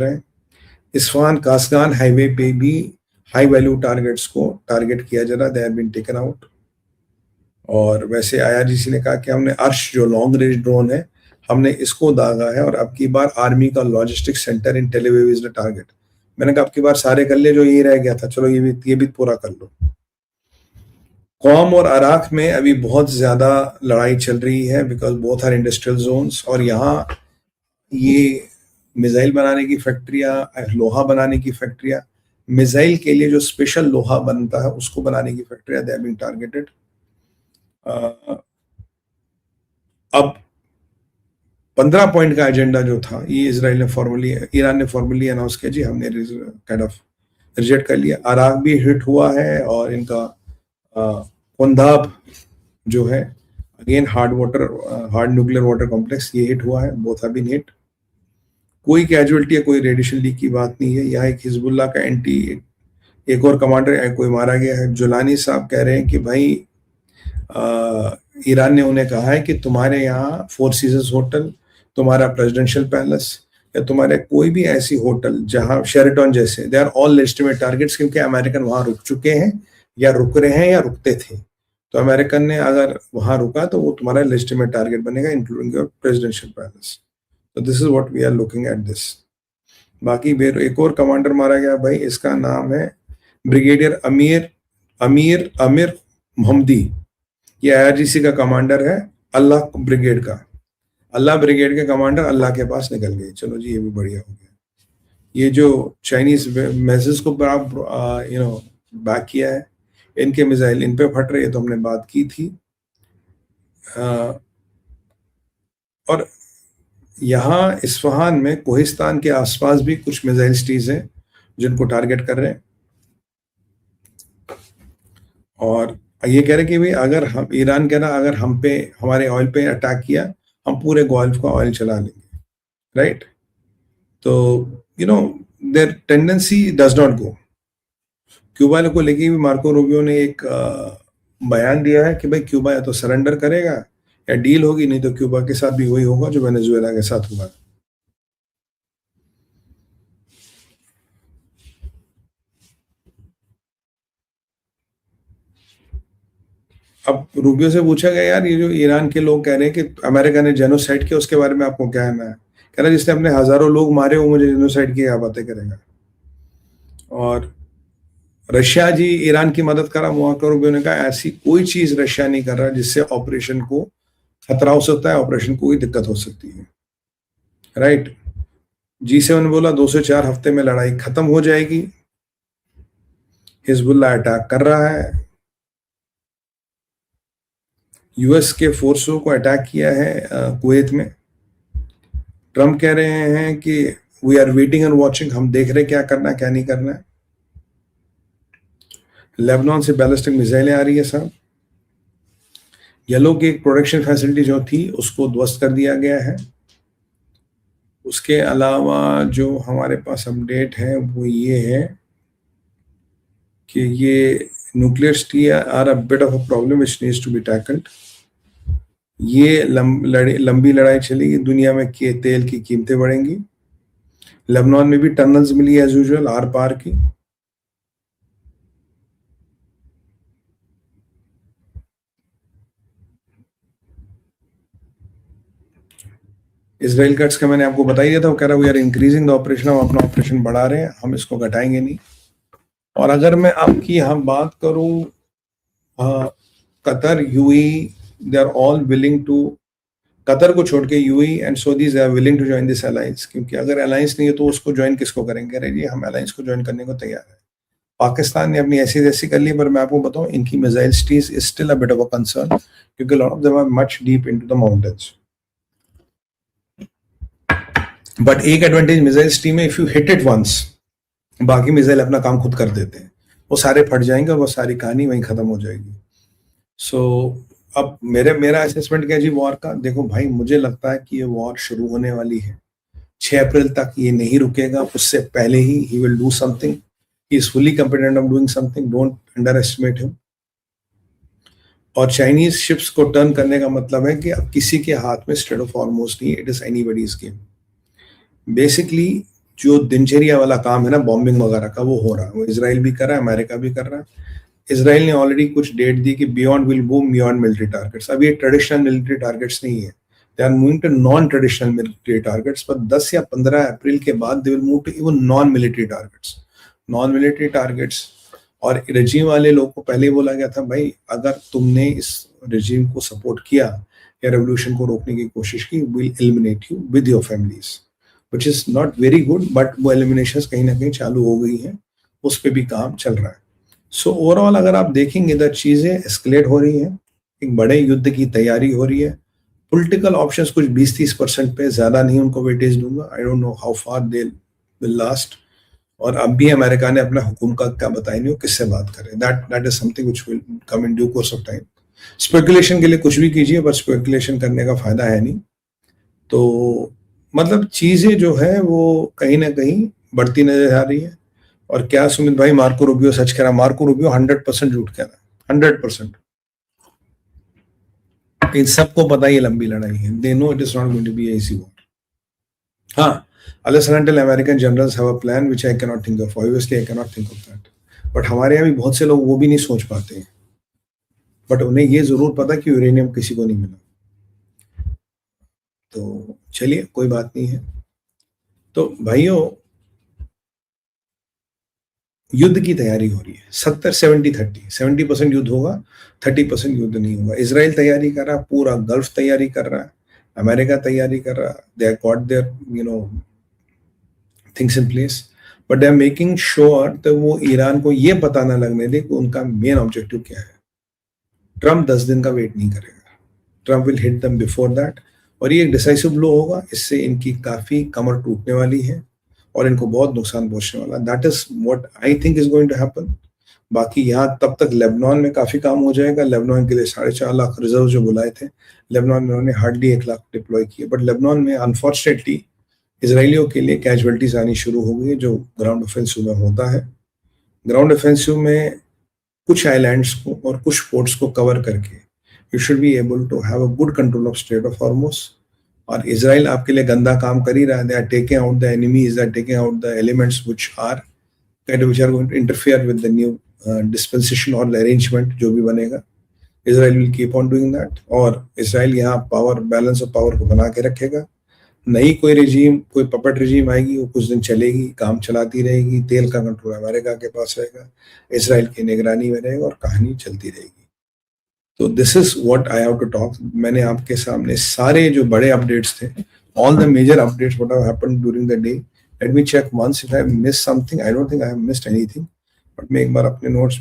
रहे हैं। Isfahan कासगान highway पे भी हाई वैल्यू टारगेट्स को टारगेट किया जा रहा, they have been taken out. और वैसे आईआरजीसी ने कहा कि हमने अर्श जो लॉन्ग रेंज ड्रोन है हमने इसको दागा है, और अब की बार आर्मी का logistics centre in Tel Aviv is the target. मैंने कहा अब की बार सारे कर ले, जो ये रह गया था चलो ये भी पूरा कर लो। कौम और अराक में अभी बहुत ज्यादा लड़ाई चल रही है because both are industrial zones, और यहाँ ये मिसाइल बनाने की फैक्ट्रियाँ, लोहा बनाने की फैक्ट्रियाँ, मिसाइल के लिए जो स्पेशल लोहा बनता है उसको बनाने की फैक्ट्रियाँ, दे हैव बीन टारगेटेड। अब 15 पॉइंट का एजेंडा जो था ये ईरान ने फॉर्मली अनाउंस किया, जी हमने काइंड ऑफ रिजेक्ट कर लिया। अराक भी हिट हुआ है, और इनका कुंदाब जो है again hard nuclear water complex, ये हिट हुआ है, बोथ हैव बीन हिट। कोई कैजुअलिटी या कोई रेडिएशन लीक की बात नहीं है। यहाँ एक हिजबुल्लाह का एक और कमांडर कोई मारा गया है। जुलानी साहब कह रहे हैं कि भाई ईरान ने उन्हें कहा है कि तुम्हारे यहाँ फोर सीजन्स होटल, तुम्हारा प्रेसिडेंशियल पैलेस, या तुम्हारे कोई भी ऐसी होटल जहां शेरेटन जैसे, they are all legitimate targets, क्योंकि अमेरिकन वहां रुक चुके हैं या रुक रहे हैं या रुकते थे। तो अमेरिकन ने अगर वहां रुका तो वो तुम्हारा लेजिटिमेट टारगेट बनेगा, इंक्लूडिंग योर प्रेसिडेंशियल पैलेस। तो this is what we are looking at this. बाकी एक और कमांडर मारा गया भाई, इसका नाम है ब्रिगेडियर अमीर मोहम्मदी। ये आईआरजीसी का कमांडर है, अल्लाह ब्रिगेड का। अल्लाह ब्रिगेड के कमांडर अल्लाह के पास निकल गए। चलो जी, ये भी बढ़िया हो गया। ये जो चाइनीज मैसेज को बैक किया है, इनके मिसाइल इन पे फट रहे, तो हमने बात की थी। और यहाँ इस्फहान में कोहिस्तान के आसपास भी कुछ मिसाइल सिटीज हैं जिनको टारगेट कर रहे हैं, और ये कह रहे कि भाई अगर हम, ईरान कह रहा अगर हम पे हमारे ऑयल पे अटैक किया हम पूरे गल्फ का ऑयल चला लेंगे, राइट। तो their tendency does not go. Cuba को लेके भी मार्को रूबियो ने एक बयान दिया है कि भाई क्यूबा या तो सरेंडर करेगा या डील होगी, नहीं तो क्यूबा के साथ भी वही होगा जो वेनेजुएला के साथ हुआ। अब रूबियो से पूछा गया, यार ये जो ईरान के लोग कह रहे हैं कि अमेरिका ने जेनोसाइड किया, उसके बारे में आपको क्या कहना है? कह रहा जिसने अपने हजारों लोग मारे वो मुझे जेनोसाइड की क्या बातें करेगा। और रशिया जी ईरान की मदद कर रहा, मार्को रूबियो ने कहा ऐसी कोई चीज रशिया नहीं कर रहा जिससे ऑपरेशन को खतरा हो सकता है, ऑपरेशन को कोई दिक्कत हो सकती है, राइट। G7 बोला 2 से 4 हफ्ते में लड़ाई खत्म हो जाएगी। हिजबुल्लाह अटैक कर रहा है, यूएस के फोर्सों को अटैक किया है कुवैत में। ट्रम्प कह रहे हैं कि we are waiting and watching, हम देख रहे क्या करना है क्या नहीं करना है। लेबनान से बैलिस्टिक मिसाइलें आ रही है साहब। येलो की एक प्रोडक्शन फैसिलिटी जो थी उसको ध्वस्त कर दिया गया है। उसके अलावा जो हमारे पास अपडेट है वो ये है कि ये nuclear city are a bit of a problem which needs to be tackled. ये लंबी लड़ाई चलेगी, दुनिया में के तेल की कीमतें बढ़ेंगी। लेबनान में भी टनल्स मिली एज यूजुअल आर पार की। इसराइल कट्स का मैंने आपको बता ही दिया था, वो कह रहा है we are increasing the operation, हम अपना ऑपरेशन बढ़ा रहे हैं, हम इसको घटाएंगे नहीं। और अगर मैं आपकी हम बात करूं Qatar, UAE, they are all willing to, Qatar को छोड़ के UAE and Saudis are willing to join this alliance, क्योंकि अगर अलायंस नहीं है तो उसको ज्वाइन किसको करेंगे? अरे जी हम अलायंस को ज्वाइन करने को तैयार है। पाकिस्तान ने अपनी ऐसी जैसी कर ली, पर मैं आपको बताऊं इनकी missile cities is still a bit of a concern, क्योंकि lot of them are much deep into the mountains. But एक एडवांटेज मिसाइल सिटी में, if you hit it once, बाकी मिसाइल अपना काम खुद कर देते हैं, वो सारे फट जाएंगे और वो सारी कहानी वहीं खत्म हो जाएगी। सो अब मेरा असेसमेंट क्या जी वॉर का, देखो भाई मुझे लगता है कि ये वॉर शुरू होने वाली है, 6 अप्रैल तक ये नहीं रुकेगा, उससे पहले he will do something, he is fully competent of doing something, don't under estimate him. और चाइनीज शिप्स को टर्न करने का मतलब है कि अब किसी के हाथ में स्ट्रेट ऑफ हॉर्मुज़ नहीं, it is anybody's game. Basically जो दिनचर्या वाला काम है ना बॉम्बिंग वगैरह का, वो हो रहा है, वो इसराइल भी कर रहा है, अमेरिका भी कर रहा है। इसराइल ने ऑलरेडी कुछ डेट दी कि beyond will move beyond military targets. अब ये ट्रेडिशनल मिलिट्री टारगेट्स नहीं है, they are moving to non traditional military targets, पर 10 या 15 अप्रैल के बाद they will move to even non military targets. Non military targets, और रेजिम वाले लोग को पहले बोला गया था भाई अगर तुमने इस रेजिम को सपोर्ट किया या रेवोल्यूशन को रोकने की कोशिश की, will eliminate you with your families, which is not very good, but वो एलिमिनेशंस कहीं ना कहीं चालू हो गई हैं, उस पर भी काम चल रहा है। सो ओवरऑल अगर आप देखेंगे तो चीजें एस्केलेट हो रही हैं, एक बड़े युद्ध की तैयारी हो रही है। पॉलिटिकल ऑप्शंस कुछ 20-30% पे, ज्यादा नहीं उनको वेटेज दूंगा। I don't know how far they will last. और अब भी अमेरिका ने अपना हुकुम का क्या बताया नहीं, वो किससे बात करे, that is something which will come in due course of time. Speculation के लिए कुछ भी कीजिए, पर स्पेकुलेशन करने का फायदा है नहीं। तो मतलब चीजें जो है वो कहीं ना कहीं बढ़ती नजर आ रही है। और क्या सुमित भाई, मार्को रूबियो सच कह रहा, मार्को रूबियो 100% झूठ कह रहा है, 100%। इन सबको पता ही लंबी लड़ाई है, they know it is not going to be easy war. हाँ, unless and until American generals have a plan which I cannot think of, obviously I cannot think of that, but हमारे यहाँ भी बहुत से लोग वो भी नहीं सोच पाते हैं, बट उन्हें ये जरूर पता कि यूरेनियम किसी को नहीं मिला। तो चलिए कोई बात नहीं है। तो भाइयों, युद्ध की तैयारी हो रही है, 70-70-30, 70% युद्ध होगा, 30% युद्ध नहीं होगा। इसराइल तैयारी कर रहा है, पूरा गल्फ तैयारी कर रहा है, अमेरिका तैयारी कर रहा है, they got their things in place, but they are making sure तो वो ईरान को ये पता ना लगने दे कि उनका मेन ऑब्जेक्टिव क्या है। ट्रम्प 10 दिन का वेट नहीं करेगा, Trump will hit them before that, और ये एक डिसाइसिव ब्लो होगा। इससे इनकी काफी कमर टूटने वाली है और इनको बहुत नुकसान पहुंचने वाला। That is what I think is going to happen. बाकी यहाँ तब तक लेबनान में काफी काम हो जाएगा। लेबनान के लिए 4.5 लाख रिजर्व जो बुलाए थे, लेबनान में उन्होंने हार्डली 1 लाख डिप्लॉय किए, बट लेबनान में अनफॉर्चुनेटली इसराइलियों के लिए कैजुअलिटीज आनी शुरू हो गई, जो ग्राउंड ऑफेंसिव में होता है। ग्राउंड ऑफेंसिव में कुछ आइलैंड्स को और कुछ पोर्ट्स को कवर करके you should be able to have a good control of Strait of Hormuz. और इसराइल आपके लिए गंदा काम कर ही रहा है। They are taking out the enemies, they are taking out the elements which are going to interfere with the new dispensation और अरेंजमेंट जो भी बनेगा। Israel will keep on doing that, और इसराइल यहाँ पावर, बैलेंस ऑफ पावर को बना के रखेगा। नई कोई रेजीम, कोई पपेट रेजीम आएगी, वो कुछ दिन चलेगी, काम चलाती रहेगी, तेल का कंट्रोल अमेरिका के पास रहेगा, इसराइल की निगरानी में रहेगा और कहानी चलती रहेगी। तो this is what I have to talk. मैंने आपके सामने सारे जो बड़े अपडेट्स थे, all the major updates what have happened during the day. Let me check once if I miss something. I don't think I have missed anything, but मैं एक बार अपने नोट्स